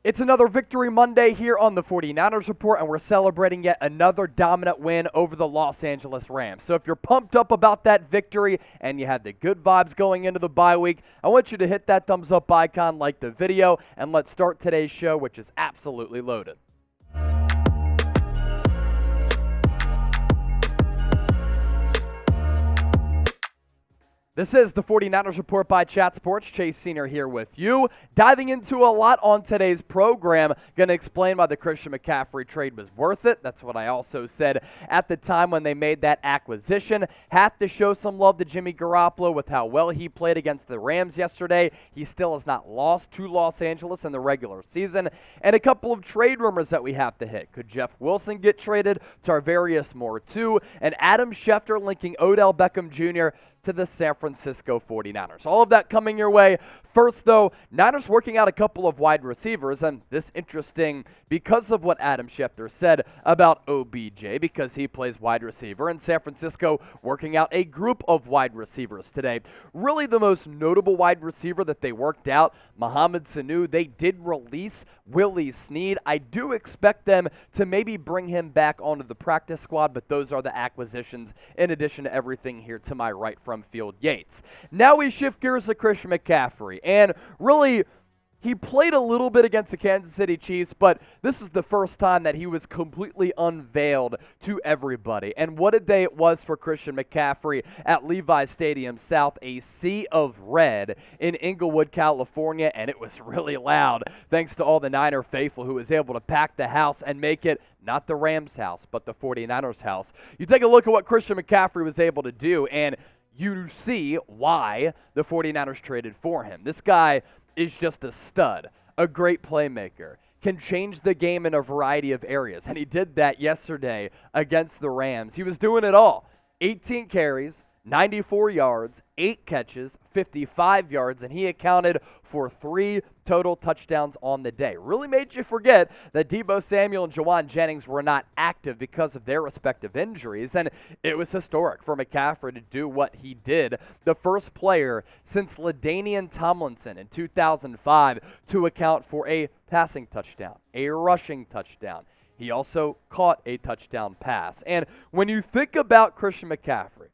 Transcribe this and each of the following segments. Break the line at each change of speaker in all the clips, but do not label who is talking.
It's another Victory Monday here on the 49ers Report, and we're celebrating yet another dominant win over the Los Angeles Rams. So if you're pumped up about that victory and you had the good vibes going into the bye week, I want you to hit that thumbs up icon, like the video, and let's start today's show, which is absolutely loaded. This is the 49ers Report by Chat Sports. Chase Senior here with you. Diving into a lot on today's program. Going to explain why the Christian McCaffrey trade was worth it. That's what I also said at the time when they made that acquisition. Have to show some love to Jimmy Garoppolo with how well he played against the Rams yesterday. He still has not lost to Los Angeles in the regular season. And a couple of trade rumors that we have to hit. Could Jeff Wilson get traded? Tarvarius Moore too. And Adam Schefter linking Odell Beckham Jr. to the San Francisco 49ers. All of that coming your way. First, though, Niners working out a couple of wide receivers, and this interesting because of what Adam Schefter said about OBJ, because he plays wide receiver, and San Francisco working out a group of wide receivers today. Really the most notable wide receiver that they worked out, Mohamed Sanu. They did release Willie Snead. I do expect them to maybe bring him back onto the practice squad, but those are the acquisitions in addition to everything here to my right from Field Yates. Now we shift gears to Christian McCaffrey, and really, he played a little bit against the Kansas City Chiefs, but this is the first time that he was completely unveiled to everybody. And what a day it was for Christian McCaffrey at Levi's Stadium South, a sea of red in Inglewood, California, and it was really loud thanks to all the Niner faithful who was able to pack the house and make it not the Rams house, but the 49ers house. You take a look at what Christian McCaffrey was able to do, and you see why the 49ers traded for him. This guy is just a stud, a great playmaker, can change the game in a variety of areas, and he did that yesterday against the Rams. He was doing it all. 18 carries, 94 yards, 8 catches, 55 yards, and he accounted for 3 total touchdowns on the day. Really made you forget that Deebo Samuel and Juwan Jennings were not active because of their respective injuries, and it was historic for McCaffrey to do what he did. The first player since LaDainian Tomlinson in 2005 to account for a passing touchdown, a rushing touchdown. He also caught a touchdown pass. And when you think about Christian McCaffrey,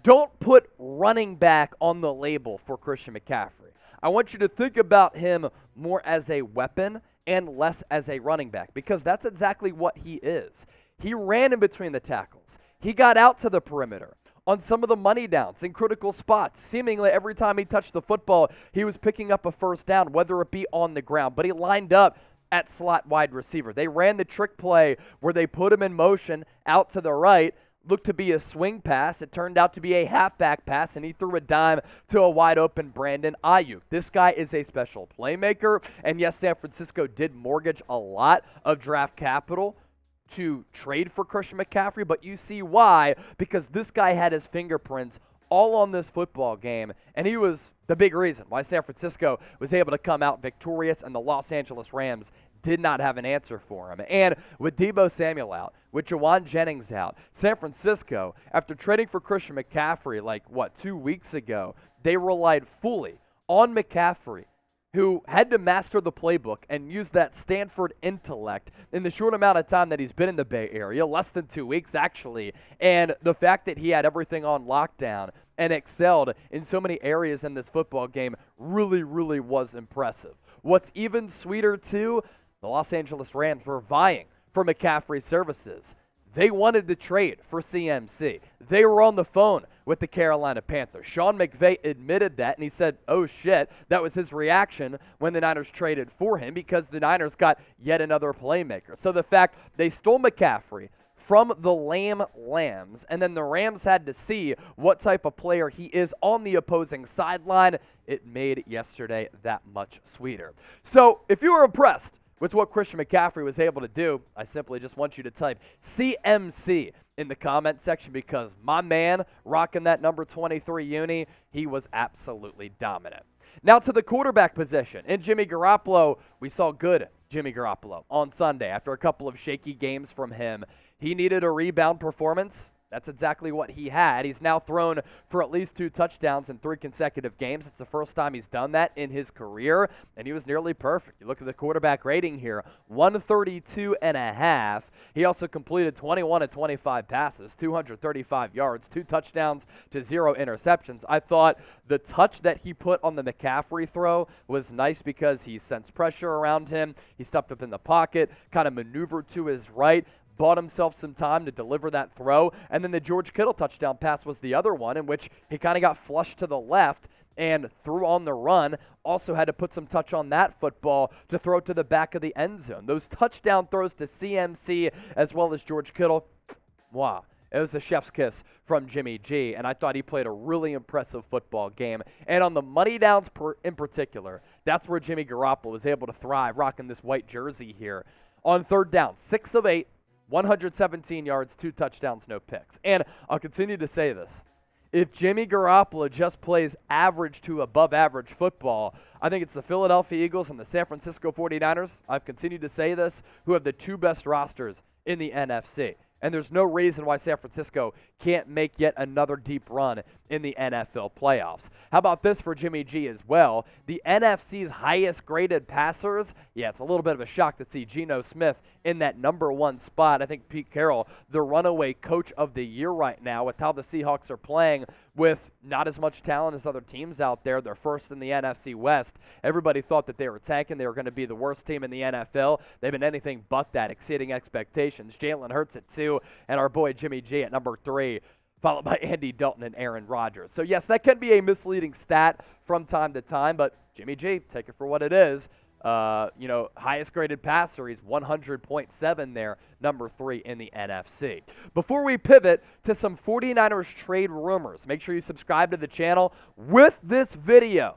don't put running back on the label for Christian McCaffrey. I want you to think about him more as a weapon and less as a running back, because that's exactly what he is. He ran in between the tackles. He got out to the perimeter on some of the money downs in critical spots. Seemingly every time he touched the football, he was picking up a first down, whether it be on the ground. But he lined up at slot wide receiver. They ran the trick play where they put him in motion out to the right, looked to be a swing pass. It turned out to be a halfback pass, and he threw a dime to a wide-open Brandon Ayuk. This guy is a special playmaker, and yes, San Francisco did mortgage a lot of draft capital to trade for Christian McCaffrey, but you see why, because this guy had his fingerprints all on this football game, and he was the big reason why San Francisco was able to come out victorious, and the Los Angeles Rams did not have an answer for him. And with Deebo Samuel out, with Juwan Jennings out, San Francisco, after trading for Christian McCaffrey 2 weeks ago, they relied fully on McCaffrey, who had to master the playbook and use that Stanford intellect in the short amount of time that he's been in the Bay Area, less than 2 weeks actually, and the fact that he had everything on lockdown and excelled in so many areas in this football game really, really was impressive. What's even sweeter too, the Los Angeles Rams were vying for McCaffrey's services. They wanted to trade for CMC. They were on the phone with the Carolina Panthers. Sean McVay admitted that, and he said, oh shit, that was his reaction when the Niners traded for him, because the Niners got yet another playmaker. So the fact they stole McCaffrey from the Lambs, and then the Rams had to see what type of player he is on the opposing sideline, it made yesterday that much sweeter. So if you were impressed with what Christian McCaffrey was able to do, I simply just want you to type CMC in the comment section, because my man rocking that number 23 uni, he was absolutely dominant. Now to the quarterback position. In Jimmy Garoppolo, we saw good Jimmy Garoppolo on Sunday after a couple of shaky games from him. He needed a rebound performance. That's exactly what he had. He's now thrown for at least 2 touchdowns in 3 consecutive games. It's the first time he's done that in his career, and he was nearly perfect. You look at the quarterback rating here, 132.5. He also completed 21 of 25 passes, 235 yards, 2 touchdowns to 0 interceptions. I thought the touch that he put on the McCaffrey throw was nice because he sensed pressure around him. He stepped up in the pocket, kind of maneuvered to his right, bought himself some time to deliver that throw, and then the George Kittle touchdown pass was the other one in which he kind of got flushed to the left and threw on the run. Also had to put some touch on that football to throw to the back of the end zone. Those touchdown throws to CMC as well as George Kittle, wow. It was a chef's kiss from Jimmy G, and I thought he played a really impressive football game. And on the money downs in particular, that's where Jimmy Garoppolo was able to thrive, rocking this white jersey here. On 3rd down, 6 of 8, 117 yards, 2 touchdowns, no picks. And I'll continue to say this. If Jimmy Garoppolo just plays average to above average football, I think it's the Philadelphia Eagles and the San Francisco 49ers, I've continued to say this, who have the 2 best rosters in the NFC. And there's no reason why San Francisco can't make yet another deep run in the NFL playoffs. How about this for Jimmy G as well? The NFC's highest graded passers, yeah, it's a little bit of a shock to see Geno Smith in that number 1 spot. I think Pete Carroll, the runaway coach of the year right now with how the Seahawks are playing with not as much talent as other teams out there. They're first in the NFC West. Everybody thought that they were tanking. They were going to be the worst team in the NFL. They've been anything but that, exceeding expectations. Jalen Hurts at 2 and our boy Jimmy G at number 3. Followed by Andy Dalton and Aaron Rodgers. So, yes, that can be a misleading stat from time to time, but Jimmy G, take it for what it is. Highest graded passer, he's 100.7 there, number 3 in the NFC. Before we pivot to some 49ers trade rumors, make sure you subscribe to the channel. With this video,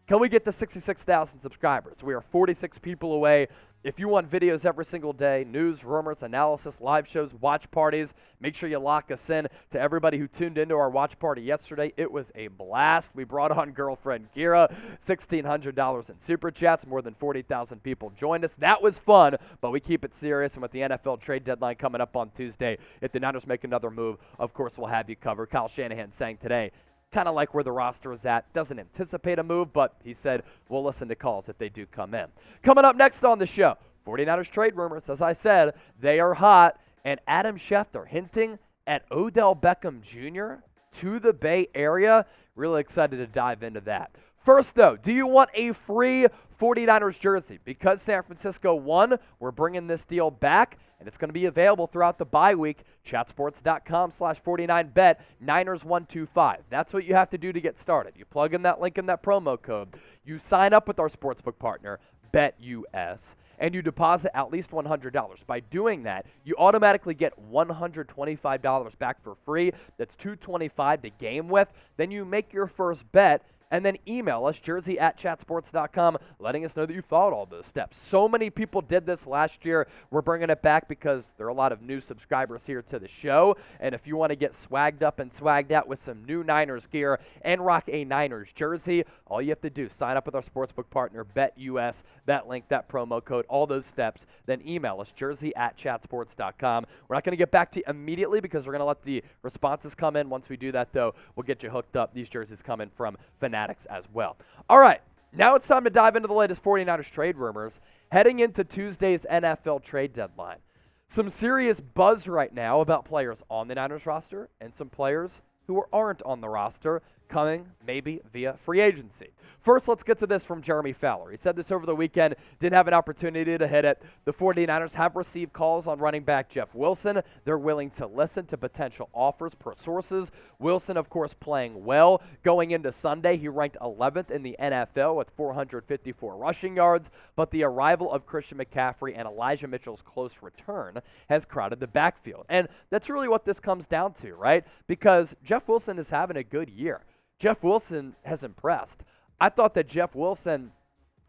can we get to 66,000 subscribers? We are 46 people away. If you want videos every single day, news, rumors, analysis, live shows, watch parties, make sure you lock us in. To everybody who tuned into our watch party yesterday, it was a blast. We brought on girlfriend Kira, $1,600 in super chats. More than 40,000 people joined us. That was fun, but we keep it serious. And with the NFL trade deadline coming up on Tuesday, if the Niners make another move, of course we'll have you covered. Kyle Shanahan saying today, kind of like where the roster is at. Doesn't anticipate a move, but he said we'll listen to calls if they do come in. Coming up next on the show, 49ers trade rumors. As I said, they are hot. And Adam Schefter hinting at Odell Beckham Jr. to the Bay Area. Really excited to dive into that. First, though, do you want a free 49ers jersey? Because San Francisco won, we're bringing this deal back, and it's going to be available throughout the bye week. Chatsports.com/49bet, Niners125. That's what you have to do to get started. You plug in that link in that promo code. You sign up with our sportsbook partner, BetUS, and you deposit at least $100. By doing that, you automatically get $125 back for free. That's $225 to game with. Then you make your first bet, and then email us, jersey@chatsports.com, letting us know that you followed all those steps. So many people did this last year. We're bringing it back because there are a lot of new subscribers here to the show. And if you want to get swagged up and swagged out with some new Niners gear and rock a Niners jersey, all you have to do is sign up with our sportsbook partner, BetUS, that link, that promo code, all those steps. Then email us, jersey@chatsports.com. We're not going to get back to you immediately because we're going to let the responses come in. Once we do that, though, we'll get you hooked up. These jerseys come in from Fanatics as well. All right, now it's time to dive into the latest 49ers trade rumors heading into Tuesday's NFL trade deadline. Some serious buzz right now about players on the Niners roster and some players who aren't on the roster coming maybe via free agency. First, let's get to this from Jeremy Fowler. He said this over the weekend, didn't have an opportunity to hit it. The 49ers have received calls on running back Jeff Wilson. They're willing to listen to potential offers per sources. Wilson, of course, playing well. Going into Sunday, he ranked 11th in the NFL with 454 rushing yards, but the arrival of Christian McCaffrey and Elijah Mitchell's close return has crowded the backfield. And that's really what this comes down to, right? Because Jeff Wilson is having a good year. Jeff Wilson has impressed. I thought that Jeff Wilson,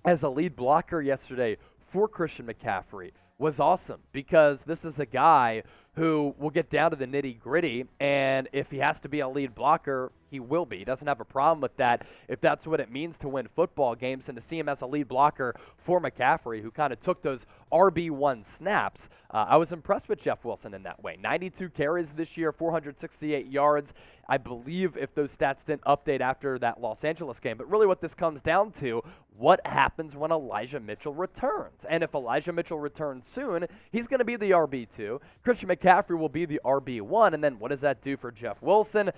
as a lead blocker yesterday for Christian McCaffrey, was awesome because this is a guy who will get down to the nitty-gritty, and if he has to be a lead blocker, he will be. He doesn't have a problem with that if that's what it means to win football games, and to see him as a lead blocker for McCaffrey, who kind of took those RB1 snaps. I was impressed with Jeff Wilson in that way. 92 carries this year, 468 yards. I believe if those stats didn't update after that Los Angeles game. But really what this comes down to, what happens when Elijah Mitchell returns? And if Elijah Mitchell returns soon, he's going to be the RB2. Christian McCaffrey will be the RB1. And then what does that do for Jeff Wilson?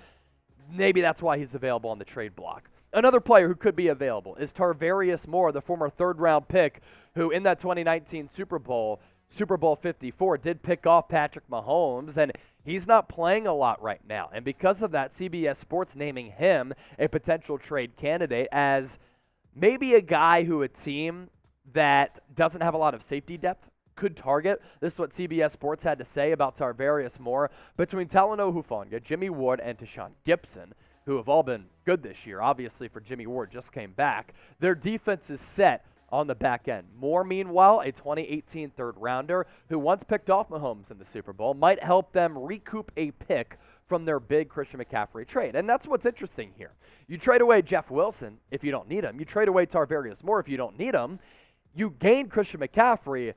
Maybe that's why he's available on the trade block. Another player who could be available is Tarvarius Moore, the former third-round pick, who in that 2019 Super Bowl 54, did pick off Patrick Mahomes, and he's not playing a lot right now. And because of that, CBS Sports naming him a potential trade candidate as maybe a guy who a team that doesn't have a lot of safety depth could target. This is what CBS Sports had to say about Tarvarius Moore. Between Talanoa Hufanga, Jimmy Ward, and Tashawn Gibson, who have all been good this year, obviously for Jimmy Ward just came back, their defense is set on the back end. Moore, meanwhile, a 2018 third-rounder who once picked off Mahomes in the Super Bowl, might help them recoup a pick from their big Christian McCaffrey trade. And that's what's interesting here. You trade away Jeff Wilson if you don't need him. You trade away Tarvarius Moore if you don't need him. You gain Christian McCaffrey,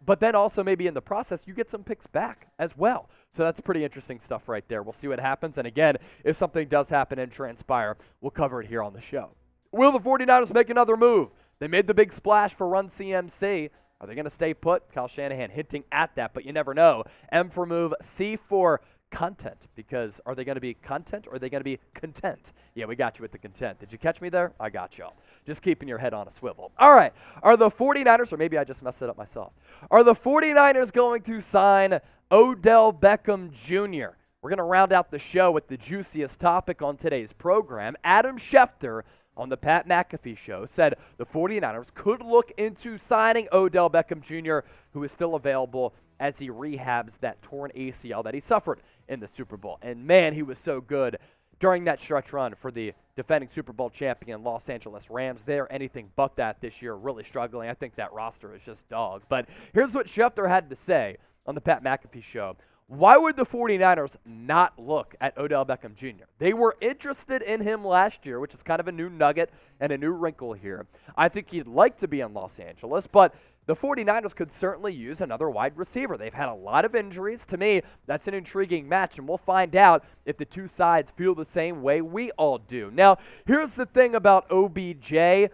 but then also maybe in the process you get some picks back as well. So that's pretty interesting stuff right there. We'll see what happens. And again, if something does happen and transpire, we'll cover it here on the show. Will the 49ers make another move? They made the big splash for Run CMC. Are they going to stay put? Kyle Shanahan hinting at that, but you never know. M for move, C for content, because are they going to be content or are they going to be content? Yeah, we got you with the content. Did you catch me there? I got y'all. Just keeping your head on a swivel. All right. Are the 49ers, or maybe I just messed it up myself, are the 49ers going to sign Odell Beckham Jr.? We're going to round out the show with the juiciest topic on today's program. Adam Schefter on the Pat McAfee show said the 49ers could look into signing Odell Beckham Jr., who is still available as he rehabs that torn ACL that he suffered in the Super Bowl. And man, he was so good during that stretch run for the defending Super Bowl champion Los Angeles Rams. They're anything but that this year, really struggling. I think that roster is just dog. But here's what Schefter had to say on the Pat McAfee show. Why would the 49ers not look at Odell Beckham Jr.? They were interested in him last year, which is kind of a new nugget and a new wrinkle here. I think he'd like to be in Los Angeles, but the 49ers could certainly use another wide receiver. They've had a lot of injuries. To me, that's an intriguing match, and we'll find out if the two sides feel the same way we all do. Now, here's the thing about OBJ. I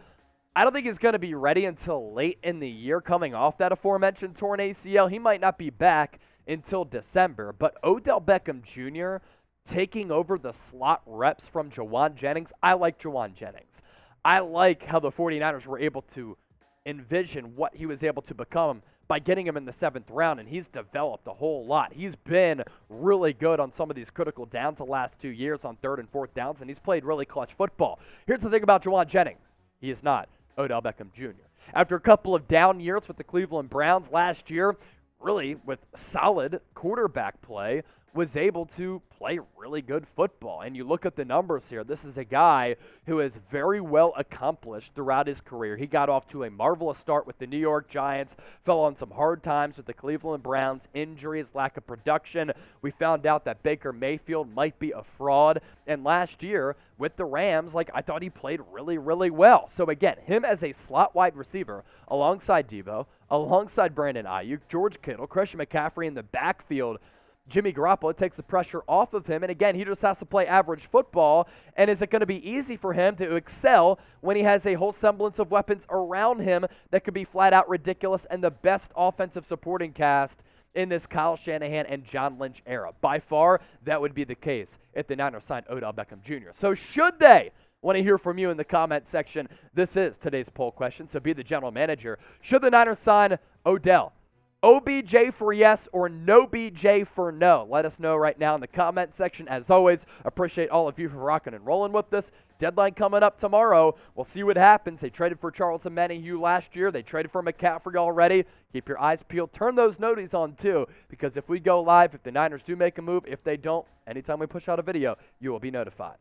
don't think he's going to be ready until late in the year coming off that aforementioned torn ACL. He might not be back until December, but Odell Beckham Jr. taking over the slot reps from Jawan Jennings. I like Jawan Jennings. I like how the 49ers were able to envision what he was able to become by getting him in the 7th round, and he's developed a whole lot. He's been really good on some of these critical downs the last 2 years on 3rd and 4th downs, and he's played really clutch football. Here's the thing about Jawan Jennings. He is not Odell Beckham Jr. After a couple of down years with the Cleveland Browns last year, really with solid quarterback play, was able to play really good football. And you look at the numbers here, this is a guy who is very well accomplished throughout his career. He got off to a marvelous start with the New York Giants, fell on some hard times with the Cleveland Browns, injuries, lack of production. We found out that Baker Mayfield might be a fraud. And last year with the Rams, I thought he played really, really well. So again, him as a slot wide receiver alongside Deebo, alongside Brandon Ayuk, George Kittle, Christian McCaffrey in the backfield, Jimmy Garoppolo takes the pressure off of him, and again, he just has to play average football. And is it going to be easy for him to excel when he has a whole semblance of weapons around him that could be flat out ridiculous and the best offensive supporting cast in this Kyle Shanahan and John Lynch era? By far, that would be the case if the Niners signed Odell Beckham Jr. So should they? Want to hear from you in the comment section. This is today's poll question, so be the general manager. Should the Niners sign Odell? OBJ for yes or no BJ for no? Let us know right now in the comment section. As always, appreciate all of you for rocking and rolling with this. Deadline coming up tomorrow. We'll see what happens. They traded for Charles Omenihu last year. They traded for McCaffrey already. Keep your eyes peeled. Turn those noties on too, because if we go live, if the Niners do make a move, if they don't, anytime we push out a video, you will be notified.